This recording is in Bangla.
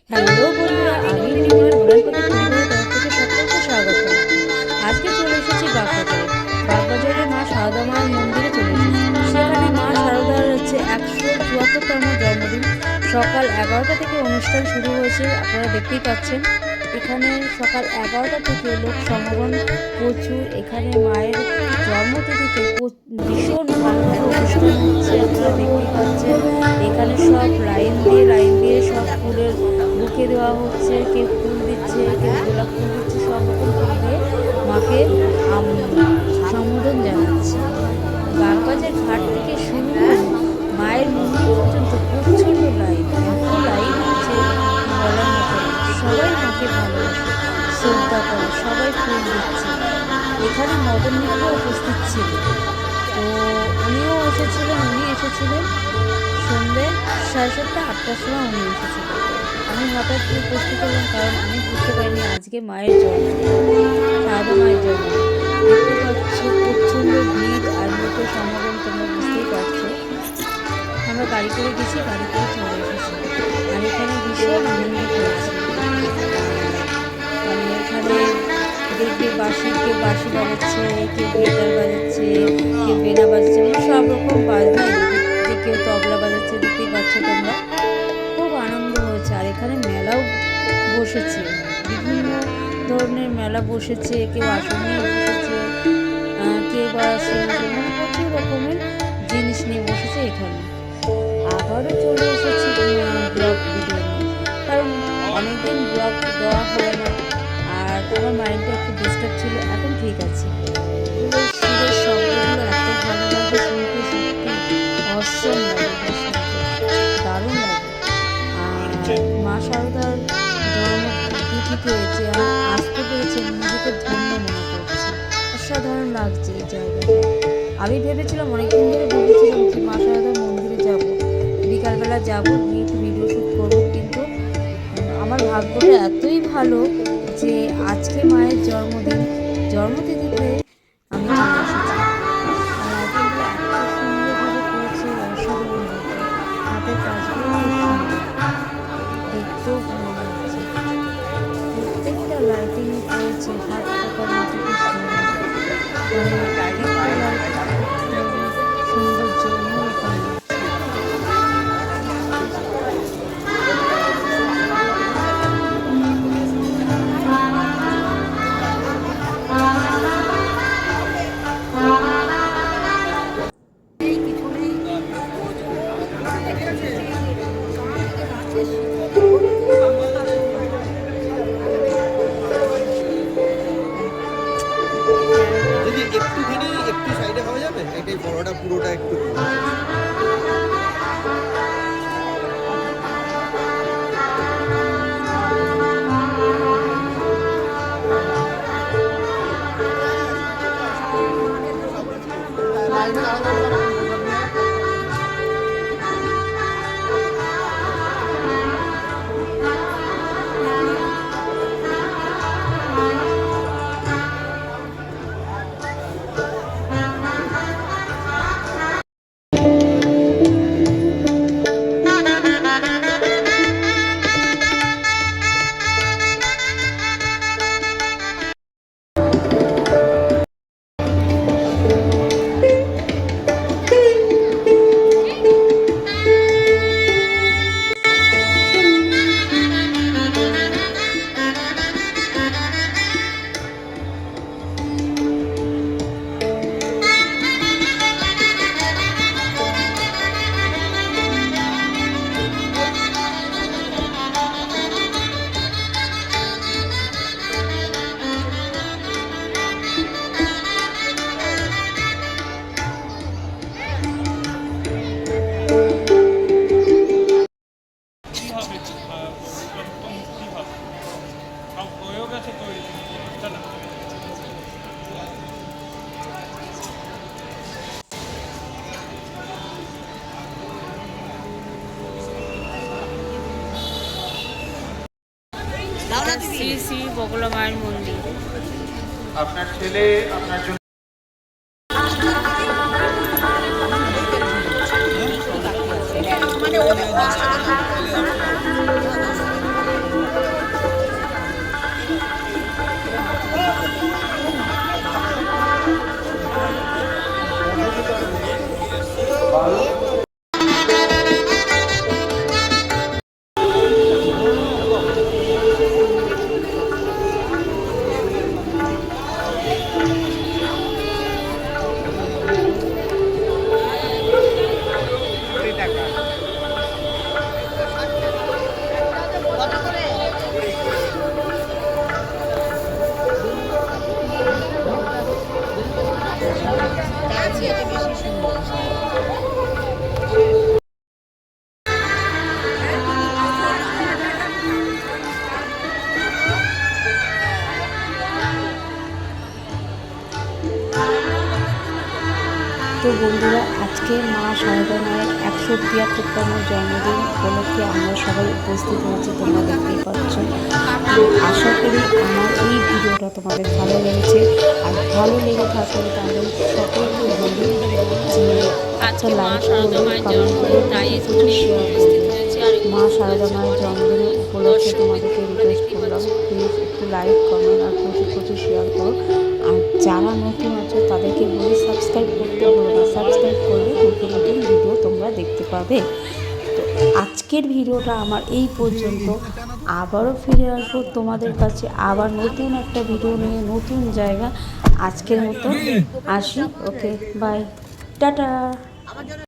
হ্যালো বন্ধুরা, আমি রিমার উড়ান পাখির পরিবারের তরফ থেকে সকলকে স্বাগত। আজকে চলে এসেছি বাগবাজারে। বাগবাজারে মা সারদা মায়ের মন্দিরে চলে এসেছি। সেখানে মা সারদার হচ্ছে 174তম জন্মদিন। সকাল 11টা থেকে অনুষ্ঠান শুরু হয়েছে, আপনারা দেখতেই পাচ্ছেন। এখানে সকাল 11টা থেকে লোক সমাগম প্রচুর। এখানে মায়ের জন্মতিথিতে ভীষণ ভালোভাবে অনুষ্ঠান হচ্ছে, আপনারা দেখতেই পাচ্ছেন। এখানে সব লাইন দিয়ে সব ফুলের বুকে দেওয়া হচ্ছে, কেউ ফুল দিচ্ছে, কেউ গোলাপ ফুল দিচ্ছে, সব রকম ফুল দিয়ে মাকে সম্বোধন জানাচ্ছে। বাগবাজার ঘাট থেকে শুরু করে মায়ের মন্দির পর্যন্ত প্রচণ্ড লাইন, এত লাইন হচ্ছে বলার মতো না। সবাই মাকে ভালোবাসে, শ্রদ্ধা করে, সবাই ফুল দিচ্ছে। এখানে মদন মিত্র উপস্থিত ছিল, তো উনি এসেছিলেন সন্ধ্যে 7:30-8টার সময় উনি এসেছিলেন। আমি হঠাৎ উপস্থিত হলাম, কারণ আমি বুঝতে পারিনি আজকে মায়ের জন্মদিন, সারদা মায়ের জন্মদিন। দেখতে পাচ্ছ প্রচণ্ড ভিড় আর লোকের সমাগম, তোমরা বুঝতেই পারছো। আমরা গাড়ি করে গেছি, গাড়ি করে চলে এসেছি। আর এখানে ভীষণ আনন্দ হয়েছে। মানে এখানে দেখবে কেউ বাঁশি বাজাচ্ছে, কেউ গিটার বাজাচ্ছে, কেউ বেনা বাজাচ্ছে, মানে সব রকম বাজনা, যে কেউ তবলা বাজাচ্ছে, দেখতেই পাচ্ছ তোমরা। খুব আনন্দ হয়েছে। আর এখানে মেলাও বসেছে, বিভিন্ন ধরনের মেলা বসেছে, কেউ আসন নিয়ে বসেছে, কেউ বা সিংহাসন, মানে প্রচুর রকমের জিনিস নিয়ে বসেছে এখানে। আবারও চলে এসেছি ব্লগ ভিডিও নিয়ে, কারণ অনেকদিন ব্লগ দেওয়া হয় না। আর আমার মাইন্ডটা একটু ডিস্টার্ব ছিল, এখন ঠিক আছে। সুরের শব্দগুলো এত ভালো লাগে শুনতে, সত্যি অসম লাগে, দারুণ লাগে। আর মা সারদার জন্মতিথিতে যে আমি আসতে পেরেছি, নিজেকে ধন্য মনে করছি। অসাধারণ লাগছে এই জায়গাটা। আমি ভেবেছিলাম, অনেকদিন ধরে ভেবেছিলাম যে মা সারদার মন্দিরে যাব, বিকালবেলা যাব, গিয়ে একটু ভিডিও শ্যুট করবো, কিন্তু আমার ভাগ্যটা এতই ভালো যে আজকে মায়ের জন্মতিথিতে আমি চলে এসেছি। আর আইটেমগুলো এত সুন্দরভাবে করেছে, অসাধারণ লাগে। হাতের কাজগুলো খুব সুন্দর, দেখতেও ভালো লাগছে। প্রত্যেকটা লাইটিং করেছে হাত পাকার মতো, খুব সুন্দর। মানে একটা লাইটিং সৌন্দর্য অন্যরকম লাগছে। যদি একটুখানি একটু সাইডে হওয়া যাবে, এটাই বড়টা পুরোটা একটু শ্রী শ্রী বগলা মায়ের মন্দির। আপনার ছেলে আপনার জন্য বন্ধুরা, আজকে মা শারদা মায়ের 173তম জন্মদিন উপলক্ষে আমরা সবাই উপস্থিত হয়েছি, তোমরা দেখতেই পাচ্ছ। তো আশা করি আমার এই ভিডিওটা তোমাদের ভালো লেগেছে, আর ভালো লেগে থাকলে তাদের সকলকে বলি যে একটা লাইক করবে, কমেন্ট করবে, শেয়ার করবে। মা শারদা মায়ের জন্মদিন উপলক্ষে তোমাদেরকে রিকোয়েস্ট করলাম, প্লিজ একটু লাইক কমেন্ট আর প্রচুর শেয়ার করো। আর যারা নতুন আছে তাদেরকে বলি সাবস্ক্রাইব করতে ভুলো না, সাবস্ক্রাইব করলে নতুন ভিডিও তোমরা দেখতে পাবে। তো আজকের ভিডিওটা আমার এই পর্যন্ত, আবারও ফিরে আসবো তোমাদের কাছে আবার নতুন একটা ভিডিও নিয়ে, নতুন জায়গা। আজকের মতো আসি, ওকে বাই, টাটা।